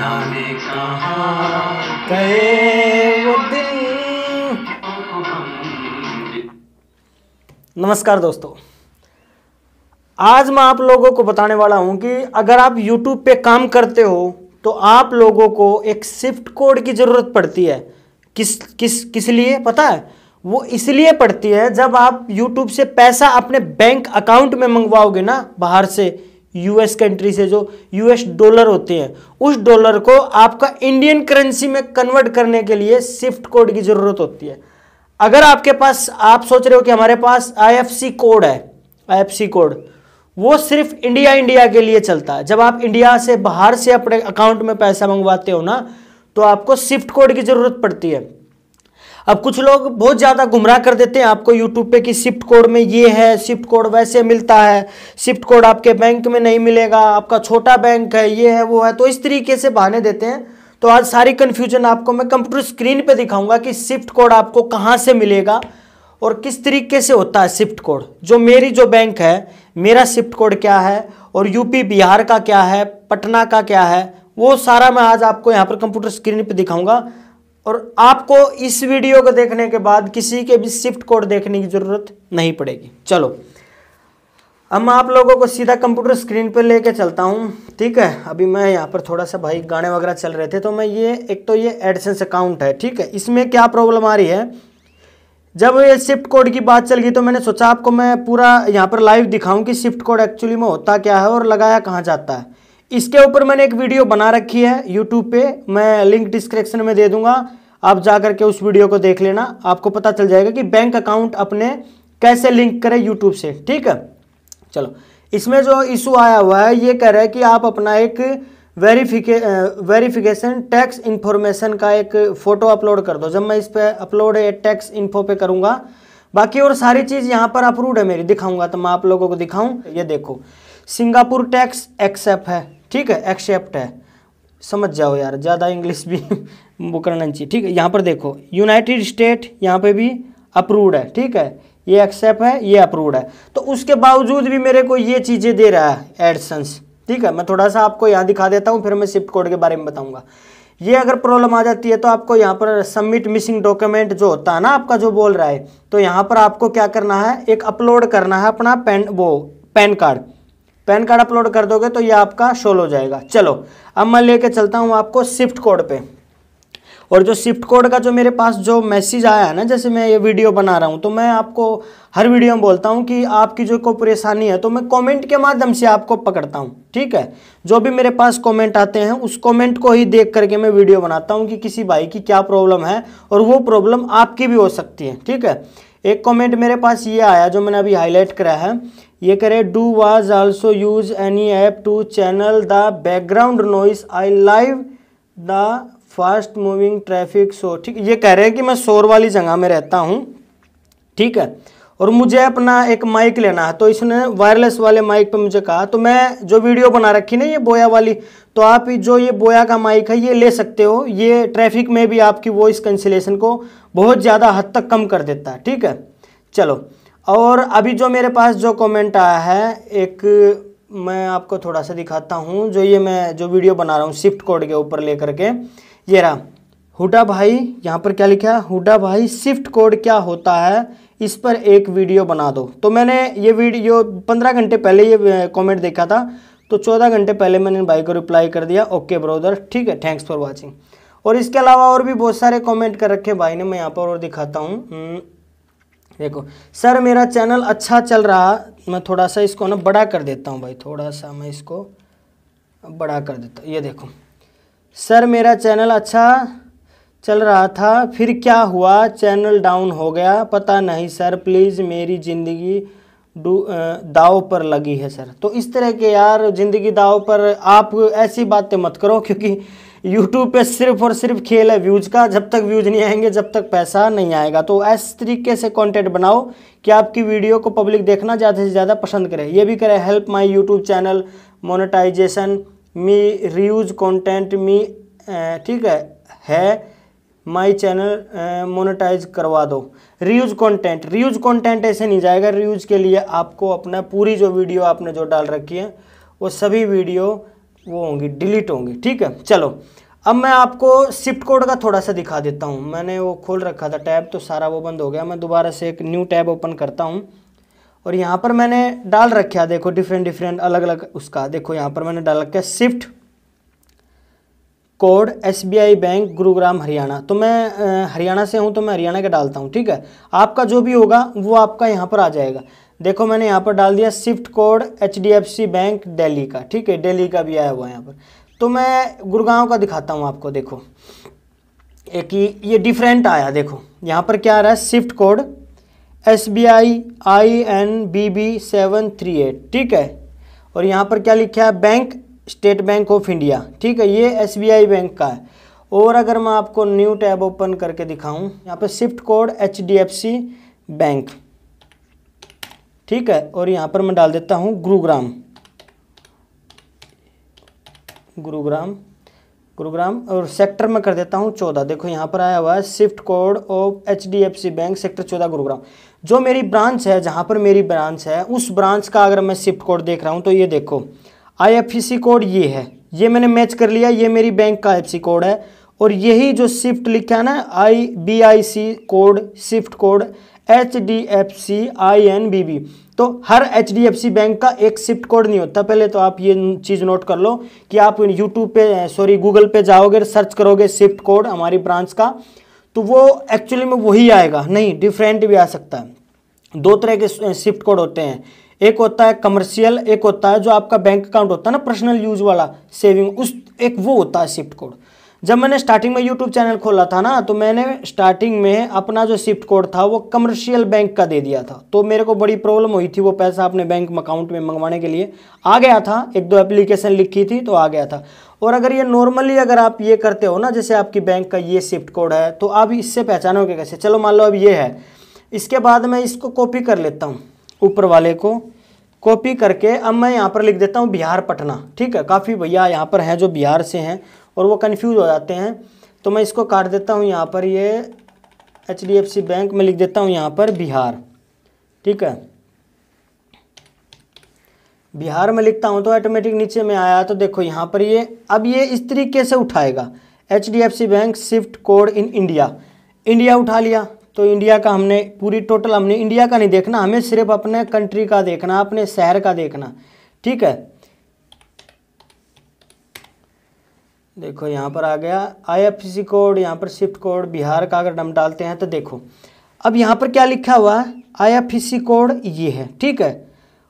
जाने कहाँ गए वो दिन। नमस्कार दोस्तों, आज मैं आप लोगों को बताने वाला हूं कि अगर आप YouTube पे काम करते हो तो आप लोगों को एक शिफ्ट कोड की जरूरत पड़ती है। किस लिए पता है? वो इसलिए पड़ती है जब आप YouTube से पैसा अपने बैंक अकाउंट में मंगवाओगे ना, बाहर से यूएस कंट्री से जो यूएस डॉलर होते हैं, उस डॉलर को आपका इंडियन करेंसी में कन्वर्ट करने के लिए शिफ्ट कोड की जरूरत होती है। अगर आपके पास, आप सोच रहे हो कि हमारे पास आईएफएससी कोड है, आईएफएससी कोड वो सिर्फ इंडिया के लिए चलता है। जब आप इंडिया से बाहर से अपने अकाउंट में पैसा मंगवाते हो ना, तो आपको शिफ्ट कोड की जरूरत पड़ती है। अब कुछ लोग बहुत ज़्यादा गुमराह कर देते हैं आपको यूट्यूब पे कि शिफ्ट कोड में ये है, शिफ्ट कोड वैसे मिलता है, शिफ्ट कोड आपके बैंक में नहीं मिलेगा, आपका छोटा बैंक है, ये है वो है, तो इस तरीके से बहाने देते हैं। तो आज सारी कन्फ्यूजन आपको मैं कंप्यूटर स्क्रीन पे दिखाऊंगा कि शिफ्ट कोड आपको कहाँ से मिलेगा और किस तरीके से होता है शिफ्ट कोड। मेरी जो बैंक है, मेरा शिफ्ट कोड क्या है और यूपी बिहार का क्या है, पटना का क्या है, वो सारा मैं आज आपको यहाँ पर कंप्यूटर स्क्रीन पे दिखाऊंगा। और आपको इस वीडियो को देखने के बाद किसी के भी शिफ्ट कोड देखने की जरूरत नहीं पड़ेगी। चलो अब मैं आप लोगों को सीधा कंप्यूटर स्क्रीन पर लेके चलता हूँ, ठीक है। अभी मैं यहाँ पर थोड़ा सा, भाई गाने वगैरह चल रहे थे, तो मैं ये एडसेंस अकाउंट है, ठीक है। इसमें क्या प्रॉब्लम आ रही है, जब ये शिफ्ट कोड की बात चल गई तो मैंने सोचा आपको मैं पूरा यहाँ पर लाइव दिखाऊं कि शिफ्ट कोड एक्चुअली में होता क्या है और लगाया कहाँ जाता है। इसके ऊपर मैंने एक वीडियो बना रखी है यूट्यूब पे, मैं लिंक डिस्क्रिप्शन में दे दूंगा, आप जा करके उस वीडियो को देख लेना, आपको पता चल जाएगा कि बैंक अकाउंट अपने कैसे लिंक करें यूट्यूब से, ठीक है। चलो, इसमें जो इशू आया हुआ है, ये कह रहा है कि आप अपना एक वेरिफिकेशन टैक्स इन्फॉर्मेशन का एक फ़ोटो अपलोड कर दो। जब मैं इस पर अपलोड टैक्स इन्फो पे करूँगा, बाकी और सारी चीज़ यहाँ पर अप्रूव्ड है मेरी, दिखाऊंगा तो मैं आप लोगों को दिखाऊं। ये देखो, सिंगापुर टैक्स एक्सेप्ट है, ठीक है, एक्सेप्ट है, समझ जाओ यार, ज़्यादा इंग्लिश भी वो करना चाहिए, ठीक है। यहाँ पर देखो यूनाइटेड स्टेट, यहाँ पे भी अप्रूव्ड है, ठीक है, ये एक्सेप्ट है, ये अप्रूव्ड है। तो उसके बावजूद भी मेरे को ये चीज़ें दे रहा है एडसेंस, ठीक है। मैं थोड़ा सा आपको यहाँ दिखा देता हूँ, फिर मैं शिफ्ट कोड के बारे में बताऊंगा। ये अगर प्रॉब्लम आ जाती है तो आपको यहाँ पर सबमिट मिसिंग डॉक्यूमेंट जो होता है ना आपका, जो बोल रहा है, तो यहाँ पर आपको क्या करना है, एक अपलोड करना है अपना पैन कार्ड अपलोड कर दोगे तो ये आपका शोल हो जाएगा। चलो अब मैं लेके चलता हूँ आपको शिफ्ट कोड पे। और जो शिफ्ट कोड का जो मेरे पास जो मैसेज आया है ना, जैसे मैं ये वीडियो बना रहा हूँ, तो मैं आपको हर वीडियो में बोलता हूँ कि आपकी जो कोई परेशानी है तो मैं कमेंट के माध्यम से आपको पकड़ता हूँ, ठीक है। जो भी मेरे पास कमेंट आते हैं उस कमेंट को ही देख करके मैं वीडियो बनाता हूँ कि किसी भाई की क्या प्रॉब्लम है और वो प्रॉब्लम आपकी भी हो सकती है, ठीक है। एक कमेंट मेरे पास ये आया जो मैंने अभी हाईलाइट करा है, ये करे, do was also use any app to channel the background noise I live the fast moving traffic show, ठीक है। ये कह रहे हैं कि मैं शोर वाली जगह में रहता हूँ, ठीक है, और मुझे अपना एक माइक लेना है, तो इसने वायरलेस वाले माइक पे मुझे कहा, तो मैं जो वीडियो बना रखी ना ये बोया वाली, तो आप जो ये बोया का माइक है ये ले सकते हो, ये ट्रैफिक में भी आपकी वॉइस कैंसिलेशन को बहुत ज़्यादा हद तक कम कर देता है, ठीक है। चलो, और अभी जो मेरे पास जो कमेंट आया है, एक मैं आपको थोड़ा सा दिखाता हूँ, मैं जो वीडियो बना रहा हूँ शिफ्ट कोड के ऊपर लेकर के, ये रहा, हुडा भाई, यहाँ पर क्या लिखा है, हुडा भाई शिफ्ट कोड क्या होता है, इस पर एक वीडियो बना दो। तो मैंने ये वीडियो 15 घंटे पहले ये कमेंट देखा था, तो 14 घंटे पहले मैंने भाई को रिप्लाई कर दिया, ओके ब्रदर, ठीक है, थैंक्स फॉर वाचिंग। और इसके अलावा और भी बहुत सारे कमेंट कर रखे भाई ने, मैं यहाँ पर और दिखाता हूँ। देखो, सर मेरा चैनल अच्छा चल रहा, मैं थोड़ा सा इसको ना बड़ा कर देता हूँ भाई, थोड़ा सा मैं इसको बड़ा कर देता हूँ। ये देखो, सर मेरा चैनल अच्छा चल रहा था, फिर क्या हुआ, चैनल डाउन हो गया, पता नहीं सर, प्लीज़ मेरी ज़िंदगी दाव पर लगी है सर। तो इस तरह के यार ज़िंदगी दाव पर आप ऐसी बातें मत करो, क्योंकि यूट्यूब पे सिर्फ और सिर्फ खेल है व्यूज़ का, जब तक व्यूज़ नहीं आएंगे जब तक पैसा नहीं आएगा। तो इस तरीके से कंटेंट बनाओ कि आपकी वीडियो को पब्लिक देखना ज़्यादा से ज़्यादा पसंद करे। ये भी करे, help my YouTube channel monetisation मी रीयूज कंटेंट मी, ठीक है माई चैनल मोनेटाइज करवा दो। रीयूज कंटेंट ऐसे नहीं जाएगा। रीयूज के लिए आपको अपना पूरी जो वीडियो आपने जो डाल रखी है वो सभी वीडियो वो होंगी, डिलीट होंगी। ठीक है, चलो अब मैं आपको शिफ्ट कोड का थोड़ा सा दिखा देता हूँ। मैंने वो खोल रखा था टैब, तो सारा वो बंद हो गया। मैं दोबारा से एक न्यू टैब ओपन करता हूँ और यहाँ पर मैंने डाल रखा है, देखो डिफरेंट अलग अलग उसका, देखो यहाँ पर मैंने डाल रखा है shift code SBI bank Gurugram Haryana. तो मैं हरियाणा से हूँ तो मैं हरियाणा का डालता हूँ। ठीक है, आपका जो भी होगा वो आपका यहाँ पर आ जाएगा। देखो मैंने यहाँ पर डाल दिया shift code HDFC bank Delhi का। ठीक है, दिल्ली का भी आया हुआ है यहाँ पर। तो मैं गुड़गांव का दिखाता हूँ आपको। देखो एक ये डिफरेंट आया, देखो यहाँ पर क्या आ रहा है, शिफ्ट कोड SBI INBB 738। ठीक है, और यहाँ पर क्या लिखा है, bank state bank of India. ठीक है, ये SBI बैंक का है। और अगर मैं आपको न्यू टैब ओपन करके दिखाऊं, यहाँ पर शिफ्ट कोड HDFC बैंक। ठीक है, और यहाँ पर मैं डाल देता हूँ गुरुग्राम और सेक्टर में कर देता हूँ 14। देखो यहाँ पर आया हुआ है shift code of HDFC bank sector 14 Gurugram. जो मेरी ब्रांच है, जहाँ पर मेरी ब्रांच है, उस ब्रांच का अगर मैं शिफ्ट कोड देख रहा हूँ तो ये देखो IFSC कोड ये है, ये मैंने मैच कर लिया, ये मेरी बैंक का IFSC कोड है। और यही जो शिफ्ट लिखा है ना BIC code, shift code HDFC INBB, तो हर HDFC बैंक का एक शिफ्ट कोड नहीं होता। पहले तो आप ये चीज़ नोट कर लो कि आप यूट्यूब पे गूगल पे जाओगे, सर्च करोगे शिफ्ट कोड हमारी ब्रांच का, तो वो एक्चुअली में वही आएगा, नहीं डिफरेंट भी आ सकता है। दो तरह के शिफ्ट कोड होते हैं, एक होता है कमर्शियल, एक होता है जो आपका बैंक अकाउंट होता है ना पर्सनल यूज वाला सेविंग, उस एक वो होता है शिफ्ट कोड। जब मैंने स्टार्टिंग में यूट्यूब चैनल खोला था ना, तो मैंने स्टार्टिंग में अपना जो शिफ्ट कोड था वो कमर्शियल बैंक का दे दिया था। तो मेरे को बड़ी प्रॉब्लम हुई थी, वो पैसा अपने बैंक अकाउंट में मंगवाने के लिए आ गया था, एक दो एप्लीकेशन लिखी थी तो आ गया था। और अगर ये नॉर्मली अगर आप ये करते हो ना, जैसे आपकी बैंक का ये शिफ्ट कोड है, तो आप इससे पहचानोगे कैसे। चलो मान लो अब ये है, इसके बाद मैं इसको कॉपी कर लेता हूँ, ऊपर वाले को कॉपी करके अब मैं यहाँ पर लिख देता हूँ बिहार पटना। ठीक है, काफ़ी भैया यहाँ पर हैं जो बिहार से हैं और वो कंफ्यूज हो जाते हैं, तो मैं इसको काट देता हूँ यहाँ पर, ये HDFC बैंक में लिख देता हूँ यहाँ पर बिहार। ठीक है, बिहार में लिखता हूँ तो ऑटोमेटिक नीचे में आया। तो देखो यहाँ पर ये अब ये इस तरीके से उठाएगा, HDFC bank shift code in India उठा लिया। तो इंडिया का हमने पूरी टोटल, हमने इंडिया का नहीं देखना, हमें सिर्फ अपने कंट्री का देखना, अपने शहर का देखना। ठीक है, देखो यहाँ पर आ गया IFSC कोड, यहाँ पर शिफ्ट कोड बिहार का अगर हम डालते हैं तो देखो अब यहाँ पर क्या लिखा हुआ है, IFSC कोड ये है। ठीक है,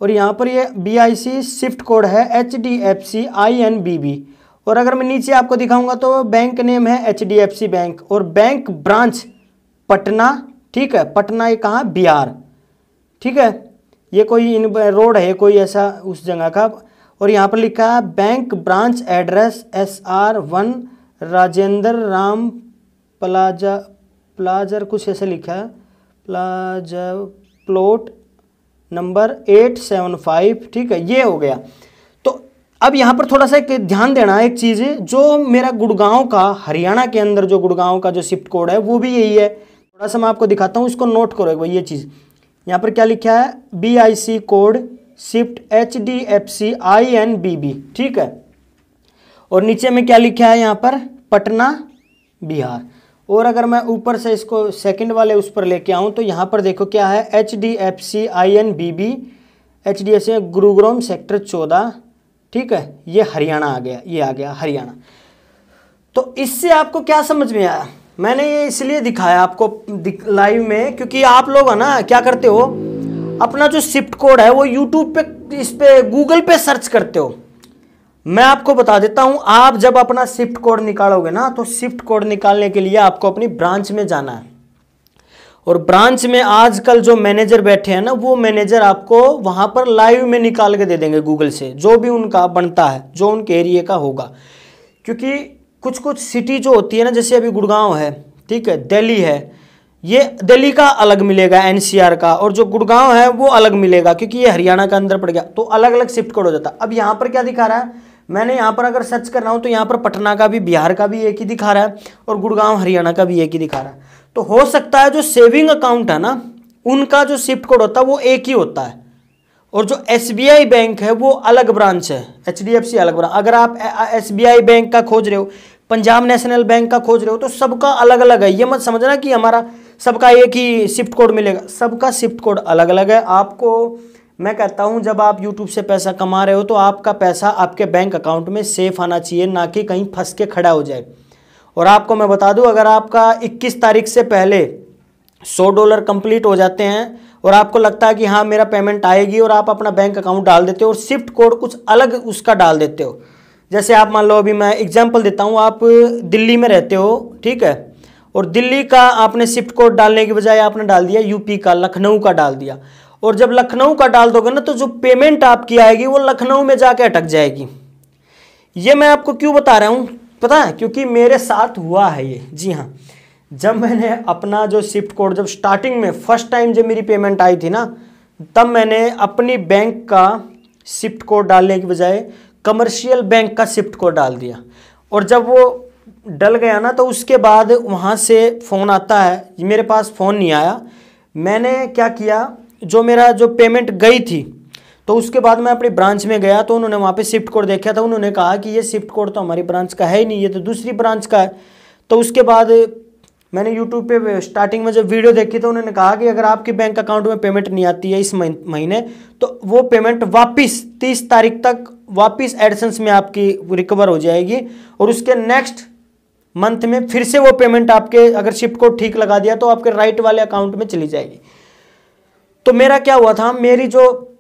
और यहाँ पर ये BIC शिफ्ट कोड है HDFC INBB। और अगर मैं नीचे आपको दिखाऊंगा तो बैंक नेम है HDFC बैंक और बैंक ब्रांच पटना। ठीक है, पटना ये कहाँ, बिहार। ठीक है, ये कोई इन रोड है कोई ऐसा उस जगह का। और यहाँ पर लिखा है bank branch address SR1 Rajendra Ram plaza कुछ ऐसे लिखा है, प्लाजा प्लॉट नंबर 875। ठीक है, ये हो गया। तो अब यहाँ पर थोड़ा सा एक ध्यान देना एक चीज़, जो मेरा गुड़गांव का, हरियाणा के अंदर जो गुड़गांव का जो शिफ्ट कोड है वो भी यही है। थोड़ा सा मैं आपको दिखाता हूँ, इसको नोट करो भाई। ये चीज़ यहाँ पर क्या लिखा है, BIC code shift HDFC INBB। ठीक है, और नीचे में क्या लिखा है यहाँ पर, पटना बिहार। और अगर मैं ऊपर से इसको सेकंड वाले उस पर लेके आऊँ तो यहाँ पर देखो क्या है, HDFC INBB HDFC Gurugram sector 14। ठीक है, ये हरियाणा आ गया, ये आ गया हरियाणा। तो इससे आपको क्या समझ में आया, मैंने ये इसलिए दिखाया आपको लाइव में, क्योंकि आप लोग है ना क्या करते हो, अपना जो शिफ्ट कोड है वो यूट्यूब पे, इस पे गूगल पे सर्च करते हो। मैं आपको बता देता हूं, आप जब अपना शिफ्ट कोड निकालोगे ना, तो शिफ्ट कोड निकालने के लिए आपको अपनी ब्रांच में जाना है। और ब्रांच में आजकल जो मैनेजर बैठे हैं ना, वो मैनेजर आपको वहां पर लाइव में निकाल के दे देंगे गूगल से, जो भी उनका बनता है, जो उनके एरिया का होगा। क्योंकि कुछ कुछ सिटी जो होती है ना, जैसे अभी गुड़गांव है, ठीक है, दिल्ली है, ये दिल्ली का अलग मिलेगा NCR का, और जो गुड़गांव है वो अलग मिलेगा क्योंकि ये हरियाणा का अंदर पड़ गया, तो अलग अलग शिफ्ट कोड हो जाता है। अब यहाँ पर क्या दिखा रहा है, मैंने यहाँ पर अगर सर्च कर रहा हूँ तो यहाँ पर पटना का भी, बिहार का भी एक ही दिखा रहा है और गुड़गांव हरियाणा का भी एक ही दिखा रहा है। तो हो सकता है जो सेविंग अकाउंट है ना, उनका जो शिफ्ट कोड होता है वो एक ही होता है और जो SBI बैंक है वो अलग ब्रांच है, HDFC अलग ब्रांच। अगर आप SBI बैंक का खोज रहे हो, पंजाब नेशनल बैंक का खोज रहे हो, तो सबका अलग अलग है। ये मत समझना कि हमारा सबका एक ही शिफ्ट कोड मिलेगा, सबका शिफ्ट कोड अलग अलग है। आपको मैं कहता हूं जब आप YouTube से पैसा कमा रहे हो तो आपका पैसा आपके बैंक अकाउंट में सेफ आना चाहिए, ना कि कहीं फंस के खड़ा हो जाए। और आपको मैं बता दूं, अगर आपका 21 तारीख से पहले $100 कंप्लीट हो जाते हैं और आपको लगता है कि हाँ मेरा पेमेंट आएगी, और आप अपना बैंक अकाउंट डाल देते हो और शिफ्ट कोड कुछ अलग उसका डाल देते हो। जैसे आप मान लो, अभी मैं एग्जांपल देता हूँ, आप दिल्ली में रहते हो, ठीक है, और दिल्ली का आपने शिफ्ट कोड डालने की बजाय आपने डाल दिया यूपी का, लखनऊ का डाल दिया। और जब लखनऊ का डाल दोगे ना, तो जो पेमेंट आपकी आएगी वो लखनऊ में जाके अटक जाएगी। ये मैं आपको क्यों बता रहा हूँ पता है? क्योंकि मेरे साथ हुआ है ये। जी हाँ, जब मैंने अपना जो शिफ्ट कोड, जब स्टार्टिंग में फर्स्ट टाइम जब मेरी पेमेंट आई थी ना, तब मैंने अपनी बैंक का शिफ्ट कोड डालने की बजाय कमर्शियल बैंक का शिफ्ट कोड डाल दिया। और जब वो डल गया ना, तो उसके बाद वहाँ से फ़ोन आता है, मेरे पास फ़ोन नहीं आया। मैंने क्या किया, जो मेरा जो पेमेंट गई थी, तो उसके बाद मैं अपनी ब्रांच में गया, तो उन्होंने वहाँ पे शिफ्ट कोड देखा था। उन्होंने कहा कि ये शिफ्ट कोड तो हमारी ब्रांच का है ही नहीं, ये तो दूसरी ब्रांच का है। तो उसके बाद मैंने यूट्यूब पे स्टार्टिंग में जब वीडियो देखी, तो उन्होंने कहा कि अगर आपके बैंक अकाउंट में पेमेंट नहीं आती है इस महीने, तो वो पेमेंट वापस 30 तारीख तक वापस एडसेंस में आपकी रिकवर हो जाएगी, और उसके नेक्स्ट मंथ में फिर से वो पेमेंट आपके, अगर शिफ्ट कोड ठीक लगा दिया, तो आपके राइट वाले अकाउंट में चली जाएगी। तो मेरा क्या हुआ था, मेरी जो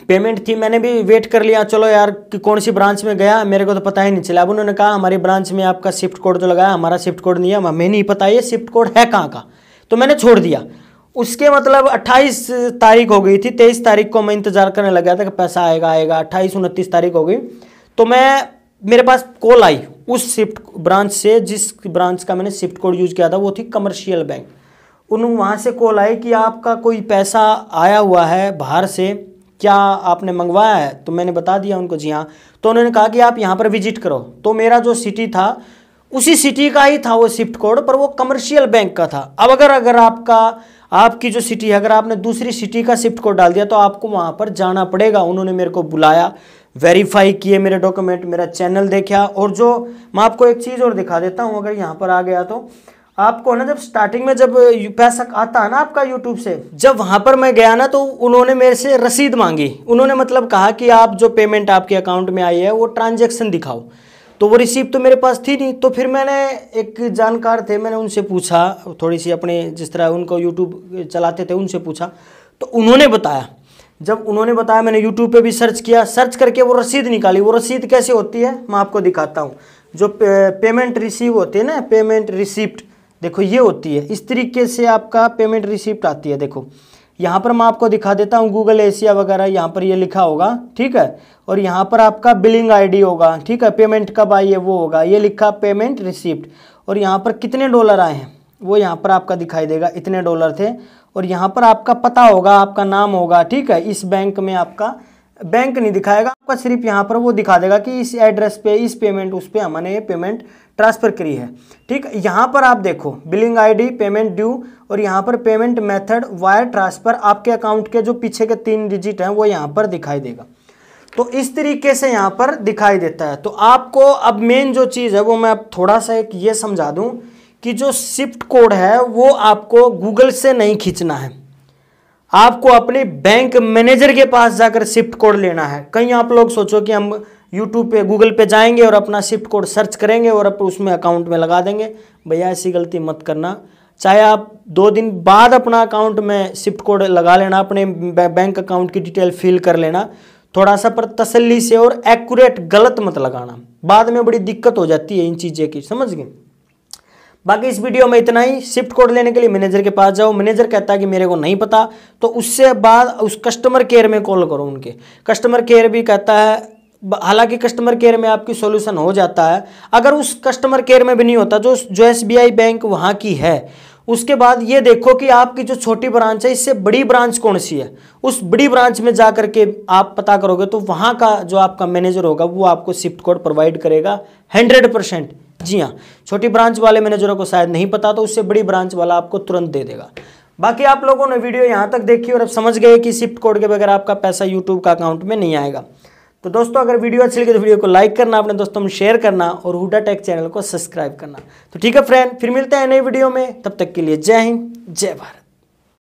पेमेंट थी, मैंने भी वेट कर लिया, चलो यार कि कौन सी ब्रांच में गया, मेरे को तो पता ही नहीं चला। अब उन्होंने कहा हमारी ब्रांच में आपका शिफ्ट कोड जो लगाया, हमारा शिफ्ट कोड नहीं है, हमें नहीं पता ये शिफ्ट कोड है कहाँ का। तो मैंने छोड़ दिया। उसके मतलब 28 तारीख हो गई थी, 23 तारीख को मैं इंतजार करने लगा था कि पैसा आएगा आएगा। 28-29 तारीख हो गई, तो मेरे पास कॉल आई उस शिफ्ट ब्रांच से, जिस ब्रांच का मैंने शिफ्ट कोड यूज़ किया था वो थी कमर्शियल बैंक। वहाँ से कॉल आई कि आपका कोई पैसा आया हुआ है बाहर से, क्या आपने मंगवाया है? तो मैंने बता दिया उनको जी हाँ। तो उन्होंने कहा कि आप यहाँ पर विजिट करो। तो मेरा जो सिटी था उसी सिटी का ही था वो शिफ्ट कोड, पर वो कमर्शियल बैंक का था। अब अगर आपकी जो सिटी है, अगर आपने दूसरी सिटी का शिफ्ट कोड डाल दिया, तो आपको वहाँ पर जाना पड़ेगा। उन्होंने मेरे को बुलाया, वेरीफाई किए मेरे डॉक्यूमेंट, मेरा चैनल देखा। और जो मैं आपको एक चीज़ और दिखा देता हूँ, अगर यहाँ पर आ गया तो आपको ना, जब स्टार्टिंग में जब पैसा आता है ना आपका यूट्यूब से, जब वहाँ पर मैं गया ना, तो उन्होंने मेरे से रसीद मांगी। उन्होंने मतलब कहा कि आप जो पेमेंट आपके अकाउंट में आई है वो ट्रांजैक्शन दिखाओ। तो वो रिसीप्ट तो मेरे पास थी नहीं। तो फिर मैंने, एक जानकार थे, मैंने उनसे पूछा, थोड़ी सी अपने जिस तरह उनको यूट्यूब चलाते थे उनसे पूछा, तो उन्होंने बताया। जब उन्होंने बताया, मैंने यूट्यूब पे भी सर्च किया, सर्च करके वो रसीद निकाली। वो रसीद कैसे होती है मैं आपको दिखाता हूँ। जो पेमेंट रिसीव होती है ना, पेमेंट रिसिप्ट, देखो ये होती है, इस तरीके से आपका पेमेंट रिसिप्ट आती है। देखो यहाँ पर मैं आपको दिखा देता हूँ, गूगल एशिया वगैरह यहाँ पर ये लिखा होगा, ठीक है। और यहाँ पर आपका बिलिंग आईडी होगा, ठीक है, पेमेंट कब आई है वो होगा, ये लिखा पेमेंट रिसिप्ट। और यहाँ पर कितने डॉलर आए हैं वो यहाँ पर आपका दिखाई देगा, इतने डॉलर थे। और यहाँ पर आपका पता होगा, आपका नाम होगा, ठीक है। इस बैंक में आपका बैंक नहीं दिखाएगा आपका, सिर्फ यहाँ पर वो दिखा देगा कि इस एड्रेस पे, इस पेमेंट, उस पे हमने ये पेमेंट ट्रांसफ़र करी है, ठीक। यहाँ पर आप देखो बिलिंग आईडी, पेमेंट ड्यू, और यहाँ पर पेमेंट मेथड वायर ट्रांसफ़र, आपके अकाउंट के जो पीछे के 3 डिजिट हैं वो यहाँ पर दिखाई देगा। तो इस तरीके से यहाँ पर दिखाई देता है। तो आपको अब मेन जो चीज़ है वो मैं अब थोड़ा सा एक ये समझा दूँ कि जो शिफ्ट कोड है वो आपको गूगल से नहीं खींचना है, आपको अपने बैंक मैनेजर के पास जाकर शिफ्ट कोड लेना है। कहीं आप लोग सोचो कि हम यूट्यूब पे, गूगल पे जाएंगे और अपना शिफ्ट कोड सर्च करेंगे और उसमें अकाउंट में लगा देंगे। भैया ऐसी गलती मत करना। चाहे आप 2 दिन बाद अपना अकाउंट में शिफ्ट कोड लगा लेना, अपने बैंक अकाउंट की डिटेल फिल कर लेना, थोड़ा सा पर तसल्ली से, और एक्यूरेट गलत मत लगाना, बाद में बड़ी दिक्कत हो जाती है इन चीज़ें की, समझ गए। बाकी इस वीडियो में इतना ही। शिफ्ट कोड लेने के लिए मैनेजर के पास जाओ, मैनेजर कहता है कि मेरे को नहीं पता, तो उससे बाद उस कस्टमर केयर में कॉल करो। उनके कस्टमर केयर भी कहता है, हालांकि कस्टमर केयर में आपकी सॉल्यूशन हो जाता है। अगर उस कस्टमर केयर में भी नहीं होता, जो SBI बैंक वहाँ की है, उसके बाद ये देखो कि आपकी जो छोटी ब्रांच है इससे बड़ी ब्रांच कौन सी है, उस बड़ी ब्रांच में जा करके आप पता करोगे, तो वहाँ का जो आपका मैनेजर होगा वो आपको शिफ्ट कोड प्रोवाइड करेगा 100%। जी हाँ, छोटी ब्रांच वाले मैनेजरों को शायद नहीं पता, तो उससे बड़ी ब्रांच वाला आपको तुरंत दे देगा। बाकी आप लोगों ने वीडियो यहाँ तक देखी और अब समझ गए कि शिफ्ट कोड के बगैर आपका पैसा यूट्यूब का अकाउंट में नहीं आएगा। तो दोस्तों अगर वीडियो अच्छी लगी तो वीडियो को लाइक करना, अपने दोस्तों में शेयर करना और हुडा टेक चैनल को सब्सक्राइब करना। तो ठीक है फ्रेंड, फिर मिलते हैं नई वीडियो में, तब तक के लिए जय हिंद जय भारत।